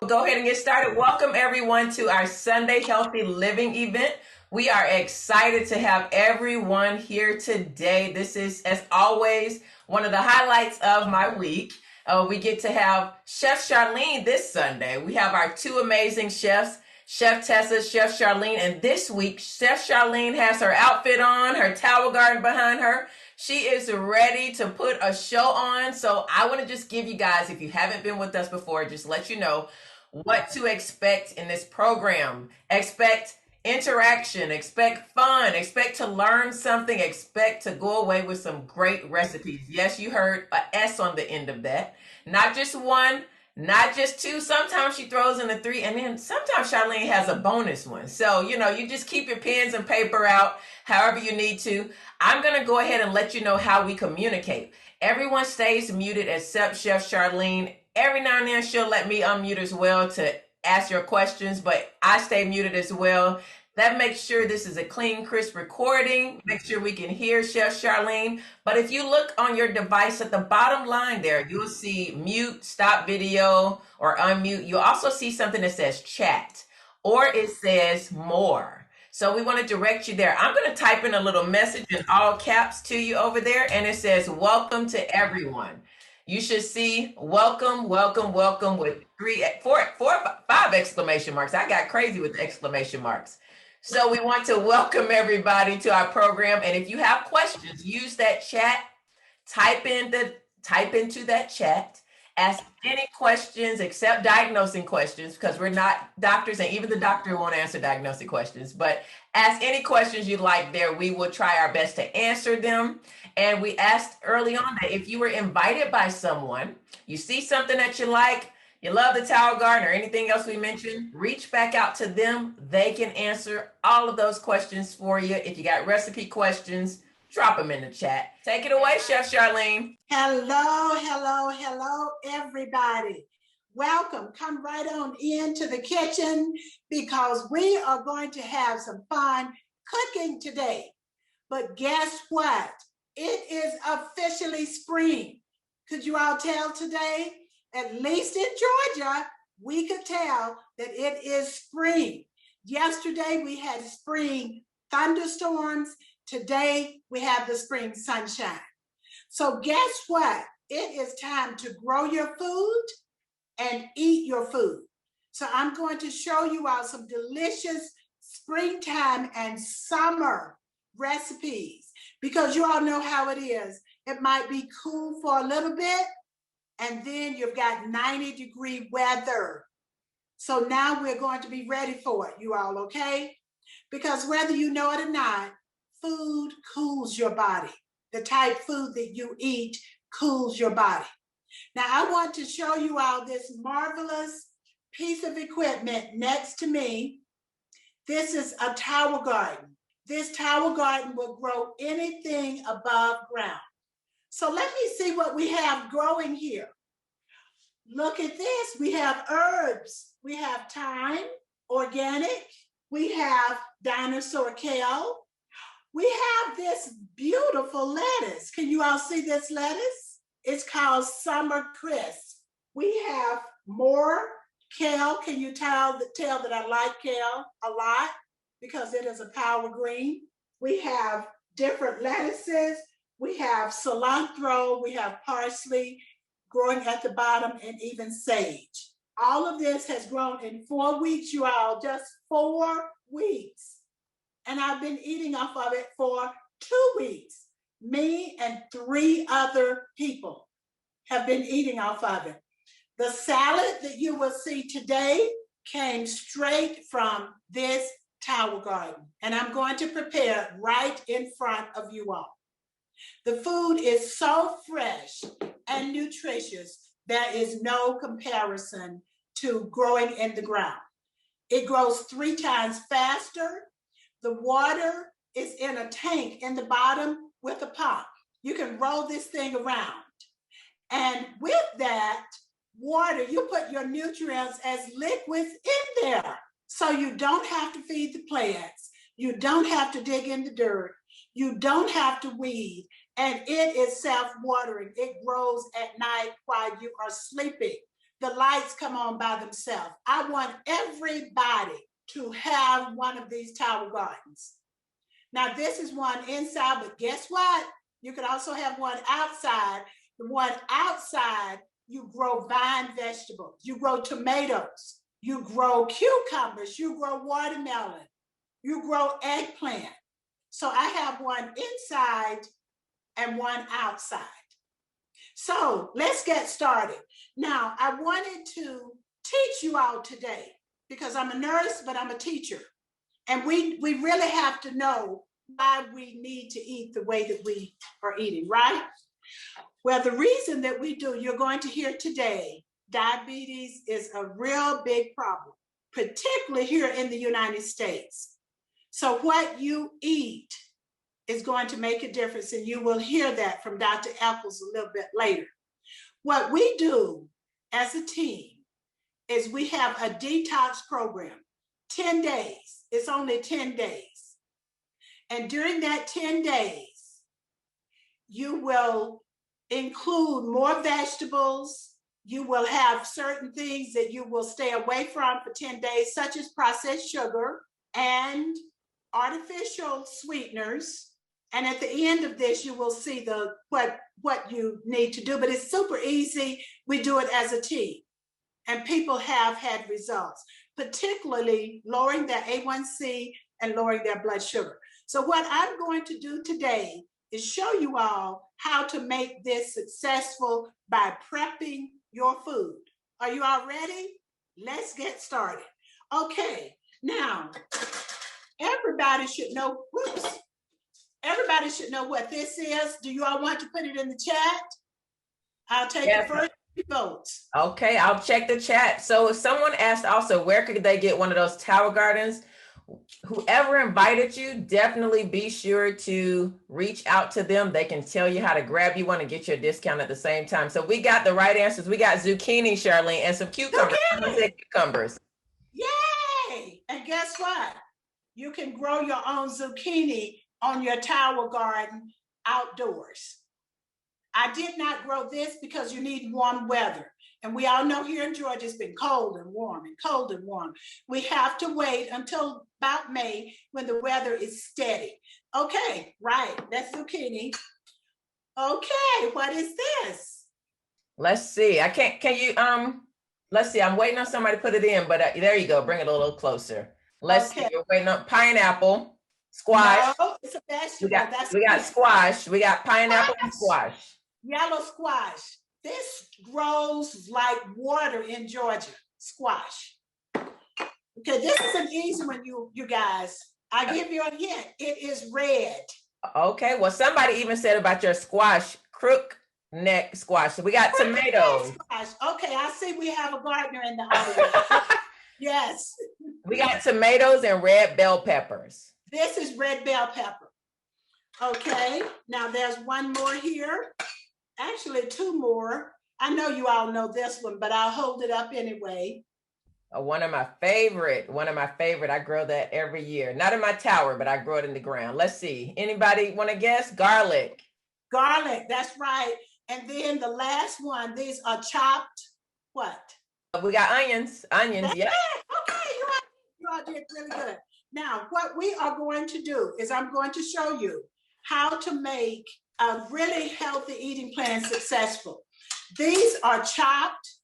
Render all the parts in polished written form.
Go ahead and get started. Welcome everyone to our Sunday Healthy Living event. We are excited to have everyone here today. This is, as always, one of the highlights of my week. We get to have Chef Charlene this Sunday. We have our two amazing chefs, Chef Tessa, Chef Charlene, and this week, Chef Charlene has her outfit on, her towel garden behind her. She is ready to put a show on. So I want to just give you guys, if you haven't been with us before, just let you know what to expect in this program. Expect interaction, expect fun, expect to learn something, expect to go away with some great recipes. Yes, you heard a S on the end of that. Not just one, not just two. Sometimes she throws in a three, and then sometimes Charlene has a bonus one. So, you just keep your pens and paper out however you need to. I'm going to go ahead and let you know how we communicate. Everyone stays muted except Chef Charlene. Every now and then she'll let me unmute as well to ask your questions, but I stay muted as well. That makes sure this is a clean, crisp recording. Make sure we can hear Chef Charlene. But if you look on your device at the bottom line there, you'll see mute, stop video, or unmute. You'll also see something that says chat, or it says more. So we want to direct you there. I'm going to type in a little message in all caps to you over there, and it says, welcome to everyone. You should see welcome, welcome, welcome with five exclamation marks. I got crazy with the exclamation marks. So we want to welcome everybody to our program. And if you have questions, use that chat, type into that chat, ask any questions except diagnosing questions, because we're not doctors and even the doctor won't answer diagnostic questions, but ask any questions you'd like there. We will try our best to answer them. And we asked early on that if you were invited by someone, you see something that you like, you love the towel garden or anything else we mentioned, reach back out to them. They can answer all of those questions for you. If you got recipe questions, drop them in the chat. Take it away, Chef Charlene. Hello, everybody. Welcome. Come right on into the kitchen because we are going to have some fun cooking today. But guess what? It is officially spring. Could you all tell today? At least in Georgia, we could tell that it is spring. Yesterday, we had spring thunderstorms. Today, we have the spring sunshine. So guess what? It is time to grow your food and eat your food. So I'm going to show you all some delicious springtime and summer recipes because you all know how it is. It might be cool for a little bit, and then you've got 90-degree weather. So now we're going to be ready for it, you all, okay? Because whether you know it or not, food cools your body. The type food that you eat cools your body. Now, I want to show you all this marvelous piece of equipment next to me. This is a towel garden. This towel garden will grow anything above ground. So let me see what we have growing here. Look at this. We have herbs. We have thyme, organic. We have dinosaur kale. We have this beautiful lettuce. Can you all see this lettuce? It's called Summer Crisp. We have more kale. Can you tell that I like kale a lot because it is a power green? We have different lettuces. We have cilantro. We have parsley growing at the bottom, and even sage. All of this has grown in 4 weeks, you all, just 4 weeks. And I've been eating off of it for 2 weeks. Me and 3 other people have been eating off of it. The salad that you will see today came straight from this towel garden. And I'm going to prepare it right in front of you all. The food is so fresh and nutritious, there is no comparison to growing in the ground. It grows 3 times faster. The water is in a tank in the bottom with a pump. You can roll this thing around. And with that water, you put your nutrients as liquids in there. So you don't have to feed the plants. You don't have to dig in the dirt. You don't have to weed. And it is self-watering. It grows at night while you are sleeping. the lights come on by themselves. I want everybody to have one of these tower gardens. Now, this is one inside, but guess what? You can also have one outside. The one outside, you grow vine vegetables, you grow tomatoes, you grow cucumbers, you grow watermelon, you grow eggplant. So I have one inside and one outside. So let's get started. Now, I wanted to teach you all today because I'm a nurse, but I'm a teacher. And we really have to know why we need to eat the way that we are eating, right? Well, the reason that we do, you're going to hear today, diabetes is a real big problem, particularly here in the United States. So what you eat is going to make a difference, and you will hear that from Dr. Eccles a little bit later. What we do as a team is we have a detox program, 10 days. It's only 10 days. And during that 10 days, you will include more vegetables. You will have certain things that you will stay away from for 10 days, such as processed sugar and artificial sweeteners. And at the end of this, you will see what you need to do, but it's super easy. We do it as a team, and people have had results, particularly lowering their A1C and lowering their blood sugar. So what I'm going to do today is show you all how to make this successful by prepping your food. Are you all ready? Let's get started. Okay, now, everybody should know, everybody should know what this is. Do you all want to put it in the chat? I'll take the first votes. Okay, I'll check the chat. So someone asked also, where could they get one of those tower gardens? Whoever invited you, definitely be sure to reach out to them. They can tell you how to grab you one and get you a discount at the same time. So we got the right answers. We got zucchini, Charlene, and some cucumbers. Cucumbers. Yay! And guess what? You can grow your own zucchini on your tower garden outdoors. I did not grow this because you need warm weather. And we all know here in Georgia, it's been cold and warm and cold and warm. We have to wait until about May when the weather is steady. Okay, right, that's zucchini. Okay, what is this? Let's see. Let's see. I'm waiting on somebody to put it in, but there you go. Bring it a little closer. Let's see. We're waiting on pineapple, squash. No, it's a vegetable. We got squash. We got pineapple and squash. Yellow squash. This grows like water in Georgia, squash. Okay, this is an easy one, you guys. I give you a hint. It is red. Okay, well, somebody even said about your squash, crook neck squash. So we got tomatoes. Okay, I see we have a gardener in the audience. Yes. We got tomatoes and red bell peppers. This is red bell pepper. Okay, now there's one more here. Actually, two more. I know you all know this one, but I'll hold it up anyway. One of my favorite. I grow that every year. Not in my tower, but I grow it in the ground. Let's see. Anybody want to guess? Garlic. Garlic, that's right. And then the last one, these are chopped, what? We got onions. Onions, yeah. Okay, you all did really good. Now, what we are going to do is I'm going to show you how to make a really healthy eating plan successful. These are chopped,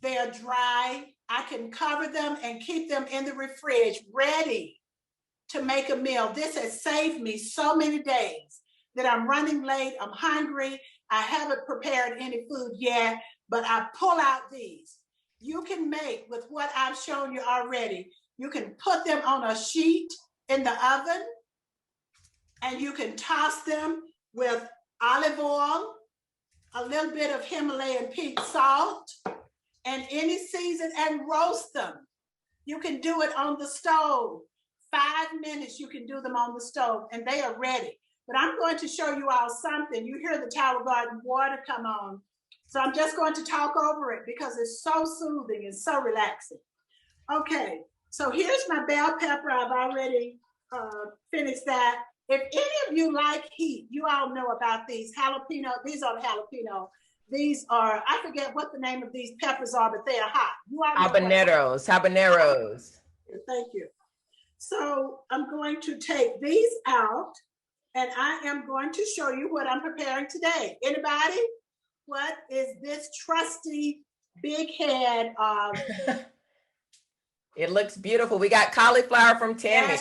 they're dry. I can cover them and keep them in the fridge ready to make a meal. This has saved me so many days that I'm running late, I'm hungry, I haven't prepared any food yet, but I pull out these. You can make with what I've shown you already. You can put them on a sheet in the oven, and you can toss them with olive oil, a little bit of Himalayan pink salt, and any season, and roast them. You can do it on the stove. 5 minutes, you can do them on the stove, and they are ready. But I'm going to show you all something. You hear the Tower Garden water come on. So I'm just going to talk over it because it's so soothing and so relaxing. Okay, so here's my bell pepper. I've already finished that. If any of you like heat, you all know about these jalapeno. These are jalapeno. These are, I forget what the name of these peppers are, but they are hot. You all know what. Habaneros. Thank you. So I'm going to take these out and I am going to show you what I'm preparing today. Anybody? What is this trusty big head of? It looks beautiful. We got cauliflower from Tammy.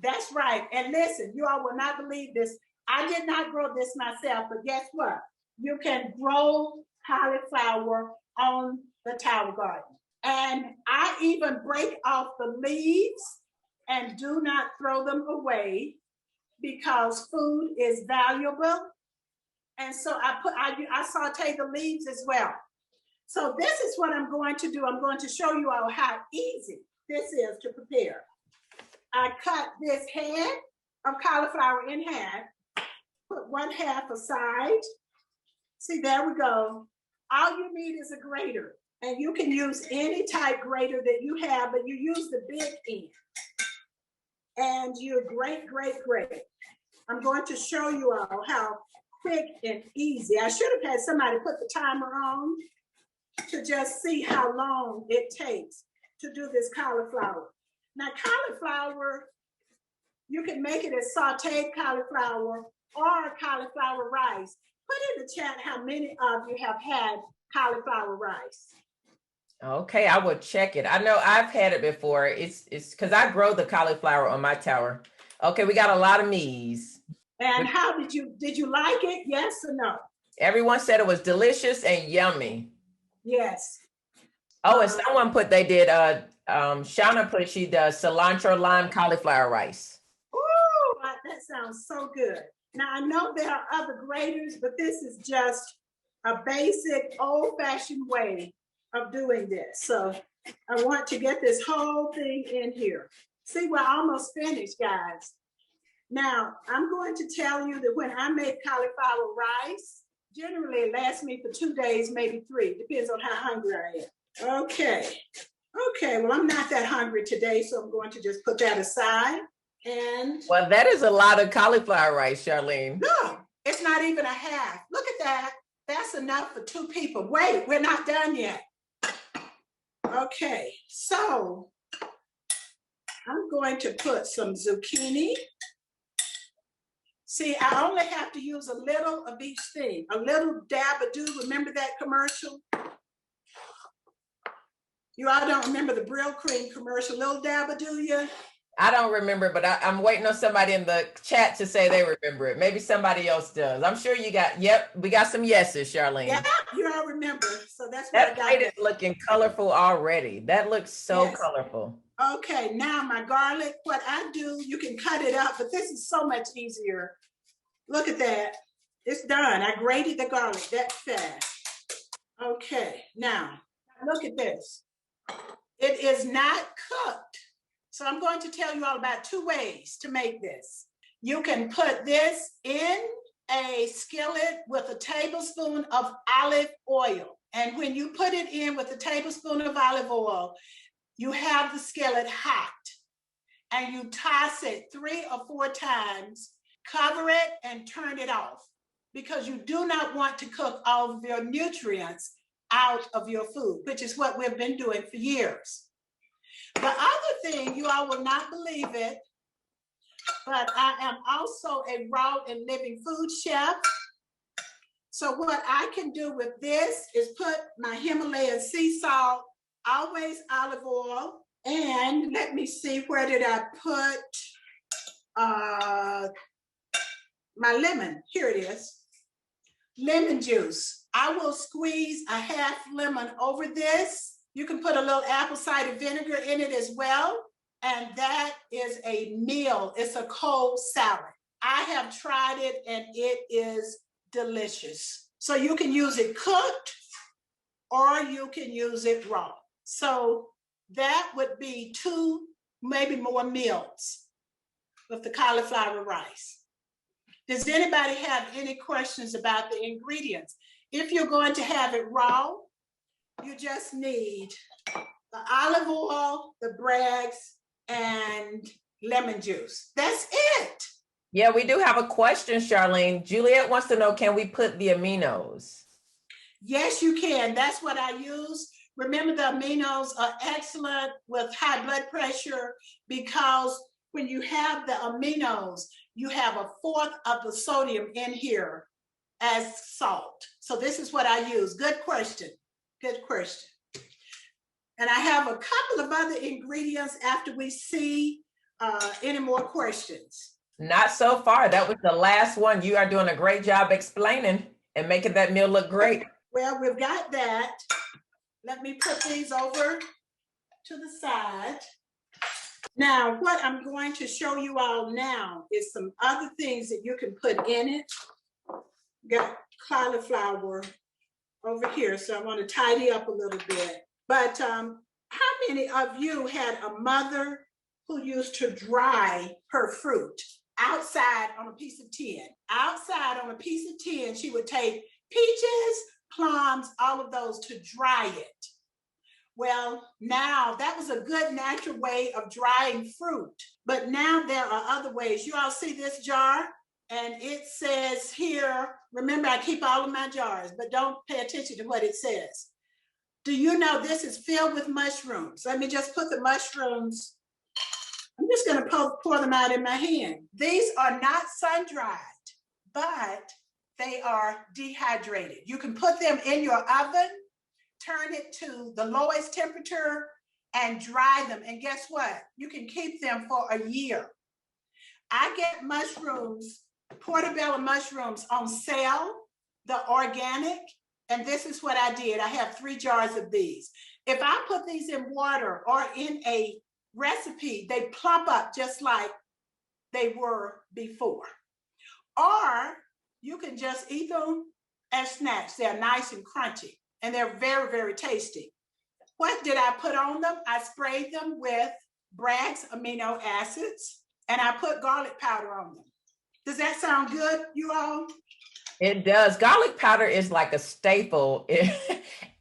That's right. And listen, you all will not believe this. I did not grow this myself, but guess what? You can grow cauliflower on the Tower Garden. And I even break off the leaves and do not throw them away because food is valuable. And so I saute the leaves as well. So this is what I'm going to do. I'm going to show you all how easy this is to prepare. I cut this head of cauliflower in half, put one half aside. See, there we go. All you need is a grater, and you can use any type grater that you have, but you use the big end. And you grate. I'm going to show you all how quick and easy. I should have had somebody put the timer on to just see how long it takes to do this cauliflower. Now, cauliflower, you can make it as sauteed cauliflower or cauliflower rice. Put in the chat how many of you have had cauliflower rice. Okay, I will check it. I know I've had it before. It's because I grow the cauliflower on my tower. Okay, we got a lot of me's. And how did you like it? Yes or no? Everyone said it was delicious and yummy. Yes. Oh, and someone put they did Shauna put she does cilantro lime cauliflower rice. Ooh, that sounds so good. Now I know there are other graters, but this is just a basic old-fashioned way of doing this. So I want to get this whole thing in here. See, we're almost finished, guys. Now, I'm going to tell you that when I make cauliflower rice, generally it lasts me for 2 days, maybe 3. Depends on how hungry I am. Okay, well, I'm not that hungry today, so I'm going to just put that aside. And well, that is a lot of cauliflower rice, Charlene. No, it's not even a half. Look at that. That's enough for 2 people. Wait, we're not done yet. Okay, so I'm going to put some zucchini. See, I only have to use a little of each thing. A little dab-a-do. Remember that commercial? You all don't remember the Brill Cream commercial, little dab-a-do, yeah? I don't remember, but I'm waiting on somebody in the chat to say they remember it. Maybe somebody else does. I'm sure you got, we got some yeses, Charlene. Yeah, you all remember. So that's what that plate is looking colorful already. That looks so colorful. Okay, now my garlic, what I do, you can cut it up, but this is so much easier. Look at that. It's done. I grated the garlic that fast. Okay, now look at this. It is not cooked. So I'm going to tell you all about 2 ways to make this. You can put this in a skillet with a tablespoon of olive oil. And when you put it in with a tablespoon of olive oil, you have the skillet hot. And you toss it 3 or 4 times, cover it and turn it off. Because you do not want to cook all of your nutrients out of your food, which is what we've been doing for years. The other thing, you all will not believe it, but I am also a raw and living food chef. So what I can do with this is put my Himalayan sea salt, always olive oil, and let me see, where did I put my lemon? Here it is. Lemon juice. I will squeeze a half lemon over this. You can put a little apple cider vinegar in it as well. And that is a meal. It's a cold salad. I have tried it and it is delicious. So you can use it cooked or you can use it raw. So that would be 2, maybe more meals with the cauliflower rice. Does anybody have any questions about the ingredients? If you're going to have it raw, you just need the olive oil, the Bragg's, and lemon juice. That's it. Yeah, we do have a question, Charlene. Juliet wants to know, can we put the aminos? Yes, you can. That's what I use. Remember, the aminos are excellent with high blood pressure because when you have the aminos, you have a fourth of the sodium in here as salt. So this is what I use. Good question. Good question. And I have a couple of other ingredients after we see any more questions. Not so far. That was the last one. You are doing a great job explaining and making that meal look great. Well, we've got that. Let me put these over to the side. Now, what I'm going to show you all now is some other things that you can put in it. Got cauliflower over here, so I want to tidy up a little bit. But how many of you had a mother who used to dry her fruit outside on a piece of tin? Outside on a piece of tin, she would take peaches, plums, all of those to dry it. Well, now that was a good natural way of drying fruit. But now there are other ways. You all see this jar? And it says here, remember, I keep all of my jars, but don't pay attention to what it says. Do you know this is filled with mushrooms? Let me just put the mushrooms. I'm just going to pour them out in my hand. These are not sun-dried, but they are dehydrated. You can put them in your oven, turn it to the lowest temperature, and dry them. And guess what? You can keep them for a year. I get mushrooms, portobello mushrooms on sale, the organic, and this is what I did. I have 3 jars of these. If I put these in water or in a recipe, they plump up just like they were before. Or you can just eat them as snacks. They're nice and crunchy, and they're very, very tasty. What did I put on them? I sprayed them with Bragg's amino acids, and I put garlic powder on them. Does that sound good, you all? It does. Garlic powder is like a staple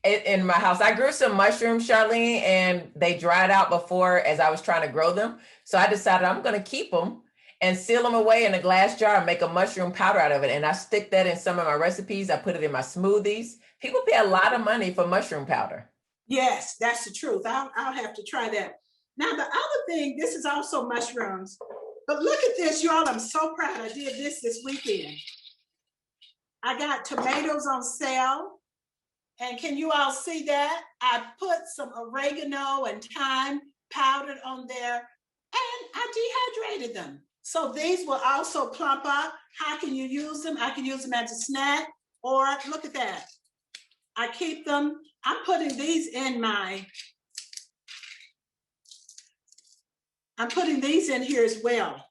in my house. I grew some mushrooms, Charlene, and they dried out before as I was trying to grow them. So I decided I'm going to keep them and seal them away in a glass jar and make a mushroom powder out of it. And I stick that in some of my recipes. I put it in my smoothies. People pay a lot of money for mushroom powder. Yes, that's the truth. I'll have to try that. Now, the other thing, this is also mushrooms. But look at this, y'all. I'm so proud I did this weekend. I got tomatoes on sale. And can you all see that? I put some oregano and thyme powdered on there, and I dehydrated them. So these will also plump up. How can you use them? I can use them as a snack, or look at that. I keep them. I'm putting these in I'm putting these in here as well.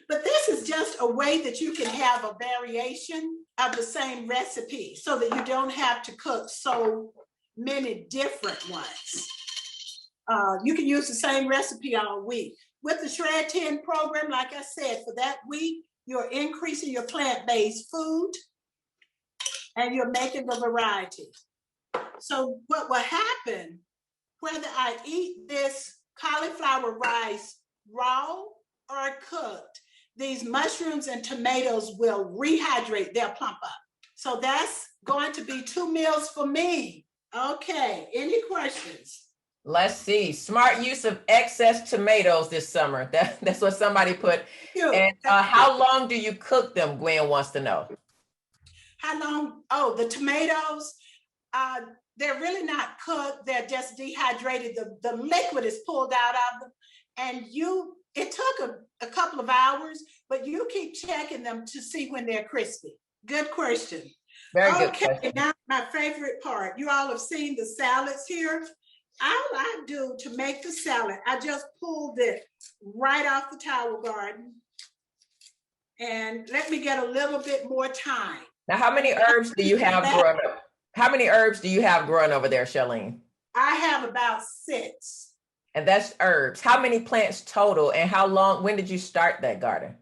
But this is just a way that you can have a variation of the same recipe so that you don't have to cook so many different ones. You can use the same recipe all week. With the Shred 10 program, like I said, for that week, you're increasing your plant-based food and you're making the variety. So what will happen, whether I eat this cauliflower rice raw or cooked, these mushrooms and tomatoes will rehydrate, they'll plump up. So that's going to be 2 meals for me. Okay, any questions? Let's see. Smart use of excess tomatoes this summer. That's what somebody put. And how long do you cook them, Gwen wants to know. How long? Oh, the tomatoes, they're really not cooked. They're just dehydrated. The liquid is pulled out of them. And it took a couple of hours, but you keep checking them to see when they're crispy. Good question. Very good question. Now my favorite part. You all have seen the salads here. All I do to make the salad, I just pulled it right off the towel garden. And let me get a little bit more time. Now, how many herbs do you have growing up? How many herbs do you have growing over there, Charlene? I have about 6. And that's herbs. How many plants total, and how long, when did you start that garden?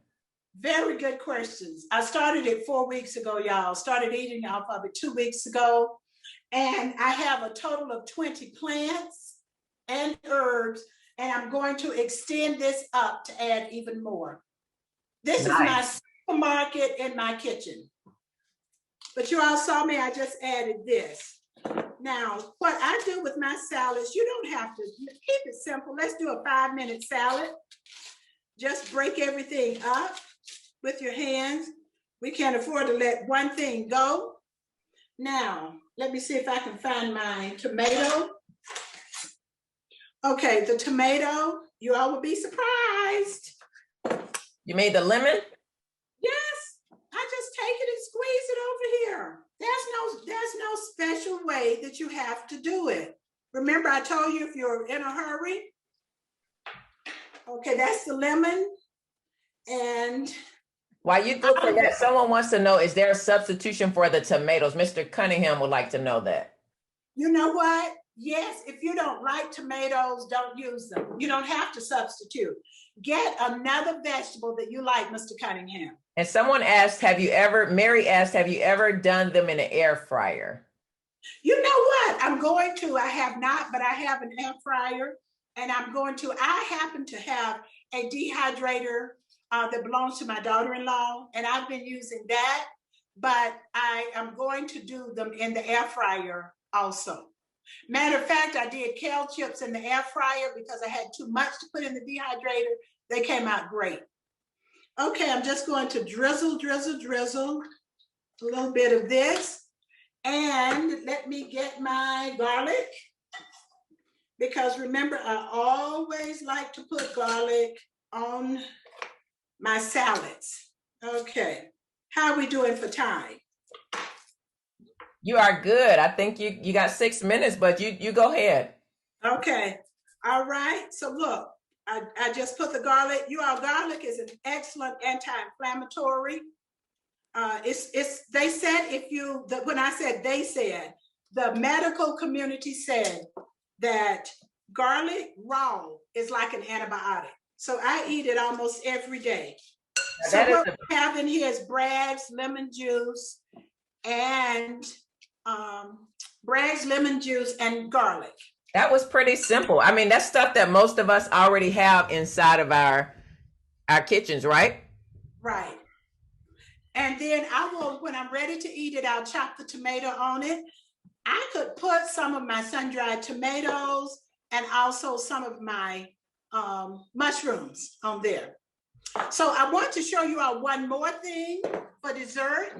Very good questions. I started it 4 weeks ago, y'all. Started eating off of it 2 weeks ago. And I have a total of 20 plants and herbs, and I'm going to extend this up to add even more. This is my supermarket in my kitchen. But you all saw me, I just added this. Now, what I do with my salads, you don't have to keep it simple. Let's do a 5-minute salad. Just break everything up with your hands. We can't afford to let one thing go. Now, let me see if I can find my tomato. Okay, the tomato, you all will be surprised. You made the lemon? Yes, I just take it and squeeze it over here. There's no special way that you have to do it. Remember, I told you if you're in a hurry. Okay, that's the lemon. And while you look for that, someone wants to know, is there a substitution for the tomatoes? Mr. Cunningham would like to know that. You know what? Yes, if you don't like tomatoes, don't use them. You don't have to substitute. Get another vegetable that you like, Mr. Cunningham. And someone asked, Mary asked, have you ever done them in an air fryer? You know what? I'm going to. I have not, but I have an air fryer. And I'm going to. I happen to have a dehydrator that belongs to my daughter-in-law. And I've been using that. But I am going to do them in the air fryer also. Matter of fact, I did kale chips in the air fryer because I had too much to put in the dehydrator. They came out great. Okay, I'm just going to drizzle a little bit of this. And let me get my garlic. Because remember, I always like to put garlic on my salads. Okay, how are we doing for time? You are good. I think you got 6 minutes, but you go ahead. Okay. All right. So look, I just put the garlic. Garlic is an excellent anti-inflammatory. They said when I said they said, the medical community said that garlic raw is like an antibiotic. So I eat it almost every day. So what we have in here is Bragg's lemon juice and garlic. That was pretty simple. I mean, that's stuff that most of us already have inside of our kitchens, right? Right. And then when I'm ready to eat it, I'll chop the tomato on it. I could put some of my sun-dried tomatoes and also some of my mushrooms on there. So I want to show you all one more thing for dessert.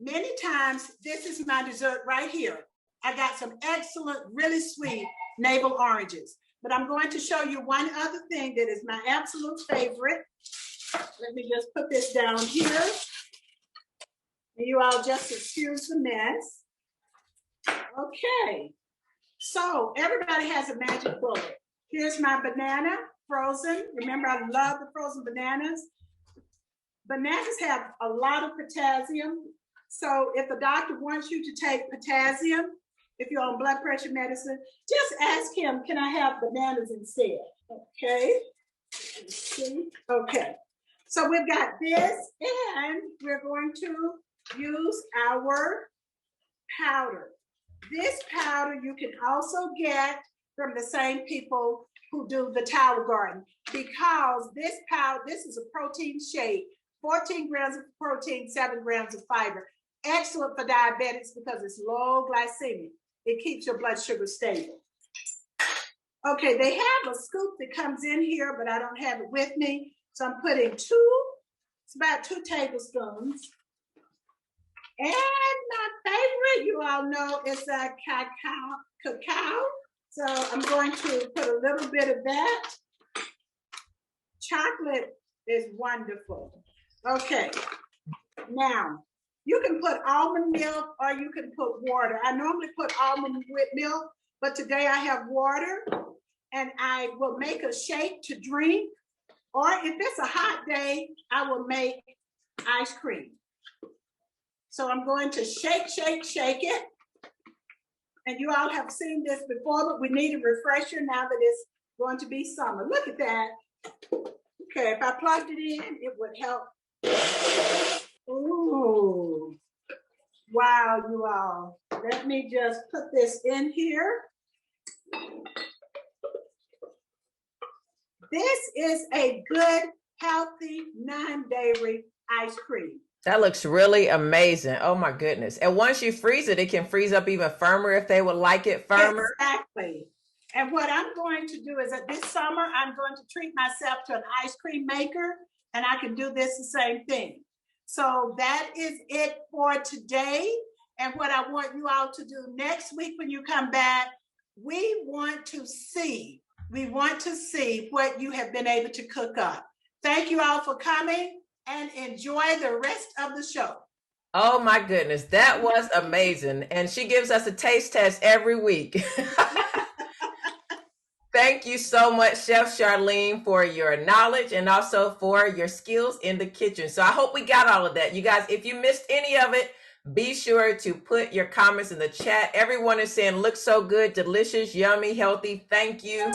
Many times, this is my dessert right here. I got some excellent, really sweet navel oranges. But I'm going to show you one other thing that is my absolute favorite. Let me just put this down here. And you all just excuse the mess. Okay. So everybody has a magic bullet. Here's my banana, frozen. Remember, I love the frozen bananas. Bananas have a lot of potassium. So if the doctor wants you to take potassium, if you're on blood pressure medicine, just ask him, can I have bananas instead? Okay. Let's see. Okay. So we've got this, and we're going to use our powder. This powder you can also get from the same people who do the Tower Garden, because this powder, this is a protein shake, 14 grams of protein, 7 grams of fiber. Excellent for diabetics because it's low glycemic. It keeps your blood sugar stable. Okay, they have a scoop that comes in here, but I don't have it with me. So I'm putting it's about 2 tablespoons. And my favorite, you all know, is a cacao. So I'm going to put a little bit of that. Chocolate is wonderful. Okay, now you can put almond milk or you can put water. I normally put almond with milk, but today I have water, and I will make a shake to drink. Or if it's a hot day, I will make ice cream. So I'm going to shake it. And you all have seen this before, but we need a refresher now that it's going to be summer. Look at that. Okay, if I plugged it in, it would help. Ooh. Wow, you all. Let me just put this in here. This is a good, healthy, non-dairy ice cream. That looks really amazing. Oh my goodness. And once you freeze it, it can freeze up even firmer if they would like it firmer. Exactly. And what I'm going to do is that this summer, I'm going to treat myself to an ice cream maker, and I can do this the same thing. So that is it for today. And what I want you all to do next week when you come back, we want to see what you have been able to cook up. Thank you all for coming and enjoy the rest of the show. Oh my goodness. That was amazing. And she gives us a taste test every week. Thank you so much, Chef Charlene, for your knowledge and also for your skills in the kitchen. So I hope we got all of that. You guys, if you missed any of it, be sure to put your comments in the chat. Everyone is saying, looks so good, delicious, yummy, healthy. Thank you.